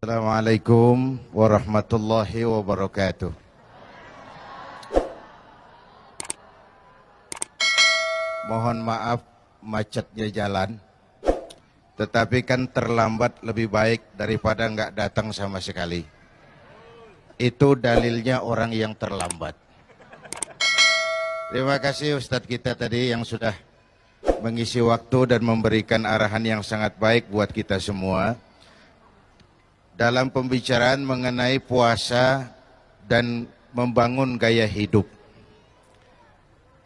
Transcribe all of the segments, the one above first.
Assalamualaikum warahmatullahi wabarakatuh. Mohon maaf macetnya jalan, tetapi kan terlambat lebih baik daripada nggak datang sama sekali. Itu dalilnya orang yang terlambat. Terima kasih Ustadz kita tadi yang sudah mengisi waktu dan memberikan arahan yang sangat baik buat kita semua dalam pembicaraan mengenai puasa dan membangun gaya hidup.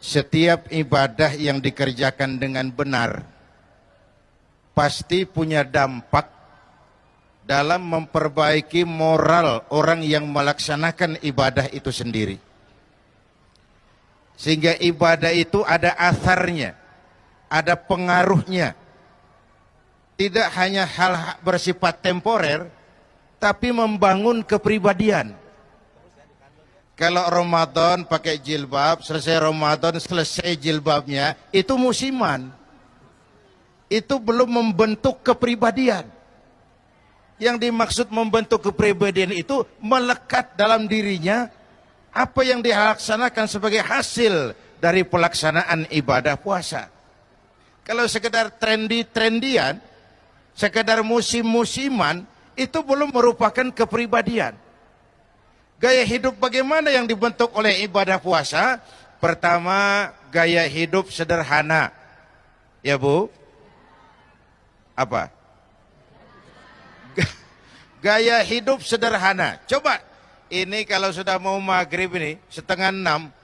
Setiap ibadah yang dikerjakan dengan benar pasti punya dampak dalam memperbaiki moral orang yang melaksanakan ibadah itu sendiri. Sehingga ibadah itu ada asarnya, ada pengaruhnya. Tidak hanya hal bersifat temporer, tapi membangun kepribadian. Kalau Ramadan pakai jilbab, selesai Ramadan selesai jilbabnya, itu musiman. Itu belum membentuk kepribadian. Yang dimaksud membentuk kepribadian itu melekat dalam dirinya apa yang dilaksanakan sebagai hasil dari pelaksanaan ibadah puasa. Kalau sekedar trendy-trendian, sekedar musim-musiman, itu belum merupakan kepribadian. Gaya hidup bagaimana yang dibentuk oleh ibadah puasa? Pertama, gaya hidup sederhana. Ya Bu? Apa? Gaya hidup sederhana. Coba, ini kalau sudah mau maghrib ini, 5:30,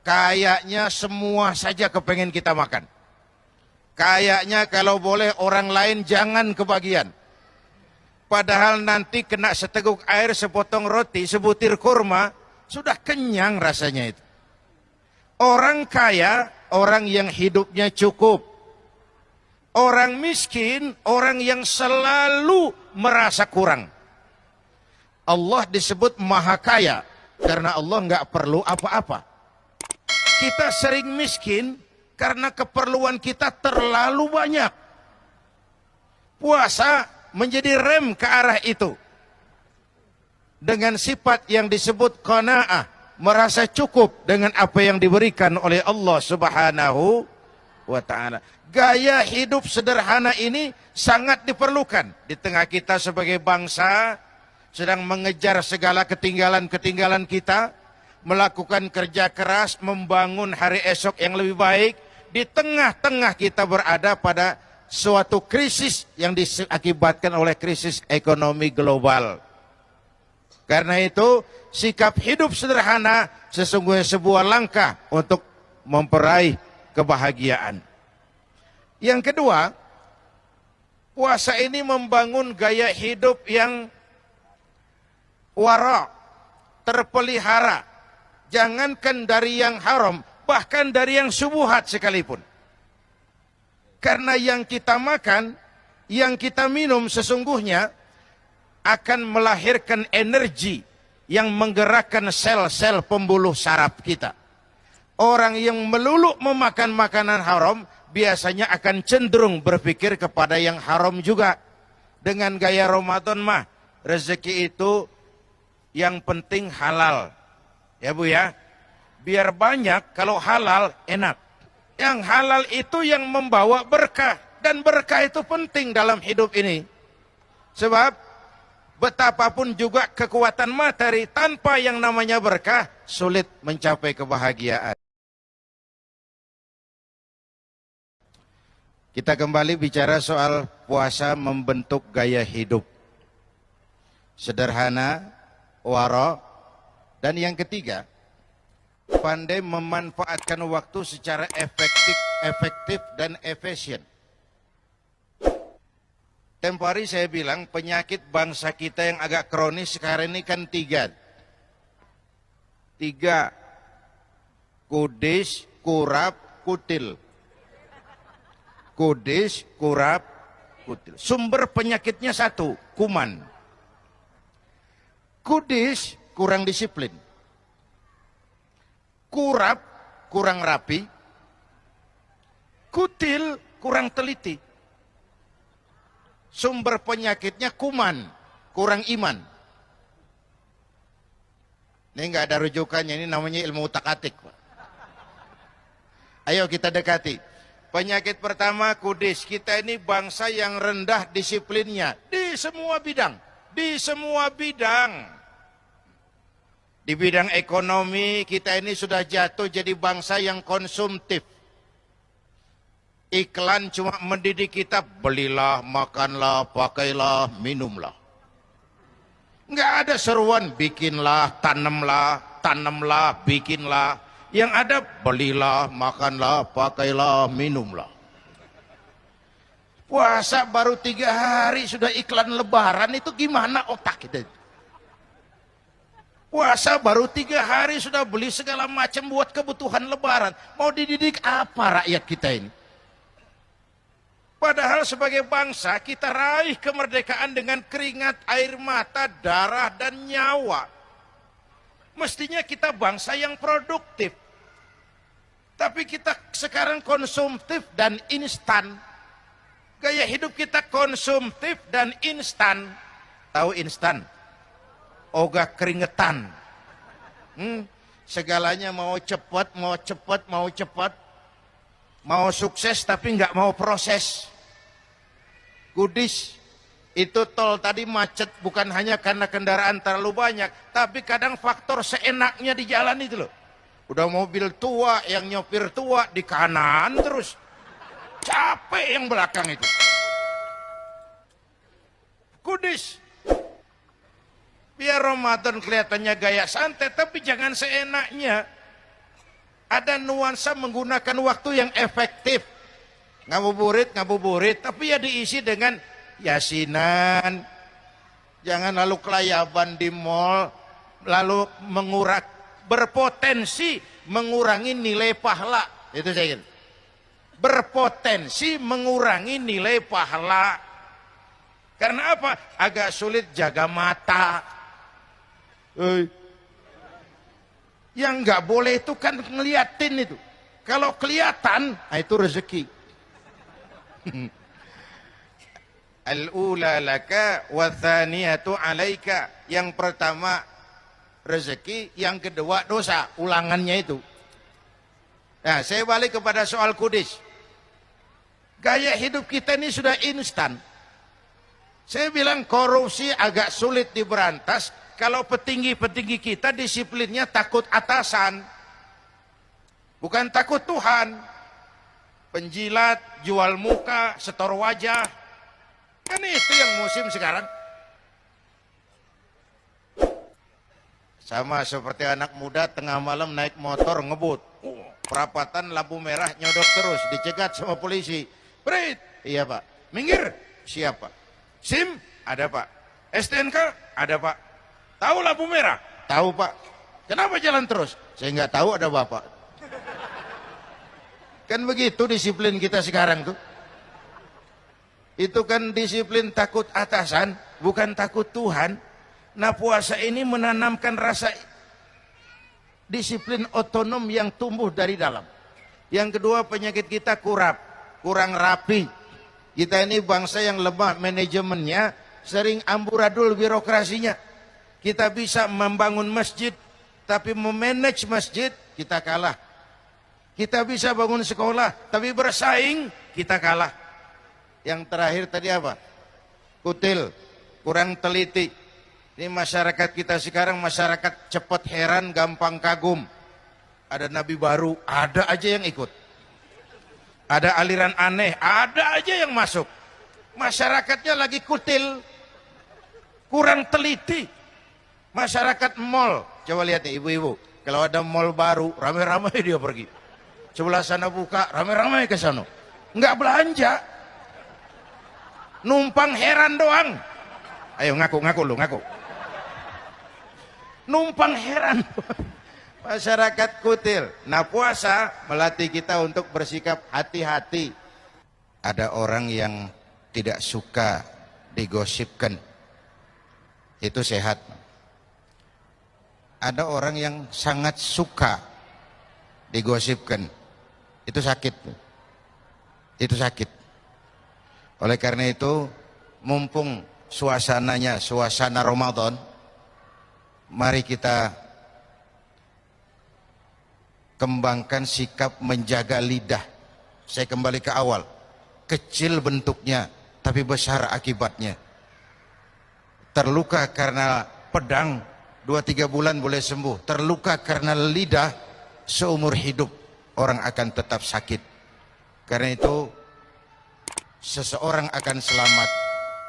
kayaknya semua saja kepengen kita makan. Kayaknya kalau boleh orang lain jangan kebagian. Padahal nanti kena seteguk air, sepotong roti, sebutir kurma, sudah kenyang rasanya itu. Orang kaya, orang yang hidupnya cukup. Orang miskin, orang yang selalu merasa kurang. Allah disebut maha kaya, karena Allah nggak perlu apa-apa. Kita sering miskin, karena keperluan kita terlalu banyak. Puasa menjadi rem ke arah itu. Dengan sifat yang disebut qanaah, merasa cukup dengan apa yang diberikan oleh Allah Subhanahu wa ta'ala. Gaya hidup sederhana ini sangat diperlukan di tengah kita sebagai bangsa sedang mengejar segala ketinggalan-ketinggalan kita, melakukan kerja keras, membangun hari esok yang lebih baik. Di tengah-tengah kita berada pada suatu krisis yang diakibatkan oleh krisis ekonomi global. Karena itu, sikap hidup sederhana sesungguhnya sebuah langkah untuk memperaih kebahagiaan. Yang kedua, puasa ini membangun gaya hidup yang wara, terpelihara. Jangankan dari yang haram, bahkan dari yang syubhat sekalipun. Karena yang kita makan, yang kita minum sesungguhnya akan melahirkan energi yang menggerakkan sel-sel pembuluh saraf kita. Orang yang melulu memakan makanan haram biasanya akan cenderung berpikir kepada yang haram juga. Dengan gaya Ramadan mah, rezeki itu yang penting halal. Ya Bu ya, biar banyak, kalau halal enak. Yang halal itu yang membawa berkah. Dan berkah itu penting dalam hidup ini. Sebab betapapun juga kekuatan materi, tanpa yang namanya berkah, sulit mencapai kebahagiaan. Kita kembali bicara soal puasa membentuk gaya hidup. Sederhana, wara, dan yang ketiga, pandai memanfaatkan waktu secara efektif dan efisien. Tempo hari saya bilang penyakit bangsa kita yang agak kronis sekarang ini kan tiga. Kudis, kurap, kutil. Kudis, kurap, kutil. Sumber penyakitnya satu, kuman. Kudis, kurang disiplin. Kurap, kurang rapi. Kutil, kurang teliti. Sumber penyakitnya kuman. kurang iman. Ini nggak ada rujukannya, ini namanya ilmu utak-atik. Ayo kita dekati. Penyakit pertama kudis. Kita ini bangsa yang rendah disiplinnya di semua bidang. Di semua bidang. Di bidang ekonomi kita ini sudah jatuh jadi bangsa yang konsumtif. Iklan cuma mendidik kita, belilah, makanlah, pakailah, minumlah. Nggak ada seruan, bikinlah, tanamlah, bikinlah. Yang ada, belilah, makanlah, pakailah, minumlah. Puasa baru 3 hari sudah iklan lebaran, itu gimana otak kita? Puasa baru 3 hari sudah beli segala macam buat kebutuhan lebaran. Mau dididik apa rakyat kita ini? Padahal sebagai bangsa kita raih kemerdekaan dengan keringat, air mata, darah, dan nyawa. Mestinya kita bangsa yang produktif. Tapi kita sekarang konsumtif dan instan. Gaya hidup kita konsumtif dan instan. Tahu instan? Ogah keringetan. Segalanya mau cepat, mau cepat, mau cepat. Mau sukses tapi nggak mau proses. Kudis, itu tol tadi macet bukan hanya karena kendaraan terlalu banyak, tapi kadang faktor seenaknya di jalan itu loh. Udah mobil tua, yang nyopir tua di kanan terus. Capek yang belakang itu. Kudis. Biar Ramadan kelihatannya gaya santai, tapi jangan seenaknya. Ada nuansa menggunakan waktu yang efektif. Ngabuburit, tapi ya diisi dengan yasinan. Jangan lalu kelayaban di mall, lalu berpotensi mengurangi nilai pahala. Itu saya kira. Berpotensi mengurangi nilai pahala. Karena apa? Agak sulit jaga mata. Yang nggak boleh itu kan ngeliatin itu. Kalau kelihatan, itu rezeki. Al-ula laka wa thaniyatu alaika. Yang pertama rezeki, yang kedua dosa, ulangannya itu. Nah, saya balik kepada soal kudis. Gaya hidup kita ini sudah instan. Saya bilang korupsi agak sulit diberantas kalau petinggi-petinggi kita disiplinnya takut atasan. Bukan takut Tuhan. Penjilat, jual muka, setor wajah. Kan itu yang musim sekarang. Sama seperti anak muda tengah malam naik motor ngebut. Perapatan lampu merah nyodok terus. Dicegat sama polisi. Berit. Iya pak. Minggir. Siapa? SIM? Ada pak. STNK? Ada pak. Tahu lampu merah? Tahu pak. Kenapa jalan terus? Saya nggak tahu, ada bapak. Kan begitu disiplin kita sekarang tuh. Itu kan disiplin takut atasan, bukan takut Tuhan. Nah puasa ini menanamkan rasa disiplin otonom yang tumbuh dari dalam. Yang kedua, penyakit kita kurang rapi. Kita ini bangsa yang lemah manajemennya, sering amburadul birokrasinya. Kita bisa membangun masjid, tapi memanage masjid kita kalah. Kita bisa bangun sekolah, tapi bersaing kita kalah. Yang terakhir tadi apa? Kutil, kurang teliti. Ini masyarakat kita sekarang masyarakat cepat heran, gampang kagum. Ada nabi baru, ada aja yang ikut. Ada aliran aneh, ada aja yang masuk. Masyarakatnya lagi kutil, kurang teliti. Masyarakat mall, coba lihat nih ibu-ibu. Kalau ada mall baru, rame-rame dia pergi. Sebelah sana buka, rame-rame ke sana. Enggak belanja. Numpang heran doang. Ayo ngaku lu, ngaku. Numpang heran. Masyarakat kutil. Nah puasa melatih kita untuk bersikap hati-hati. Ada orang yang tidak suka digosipkan. Itu sehat. Ada orang yang sangat suka digosipkan. Itu sakit. Itu sakit. Oleh karena itu, mumpung suasananya suasana Ramadan, mari kita kembangkan sikap menjaga lidah. Saya kembali ke awal, kecil bentuknya tapi besar akibatnya. Terluka karena pedang 2-3 bulan boleh sembuh, terluka karena lidah seumur hidup orang akan tetap sakit. Karena itu seseorang akan selamat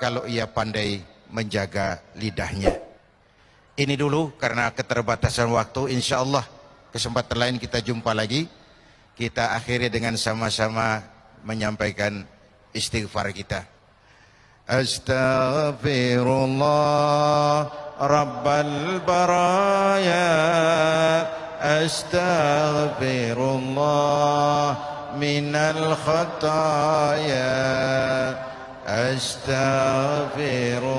kalau ia pandai menjaga lidahnya. Ini dulu karena keterbatasan waktu. Insya Allah kesempatan lain kita jumpa lagi. Kita akhiri dengan sama-sama menyampaikan istighfar kita. Astaghfirullah Rabbal baraya, astaghfirullah minal khataya, astaghfirullah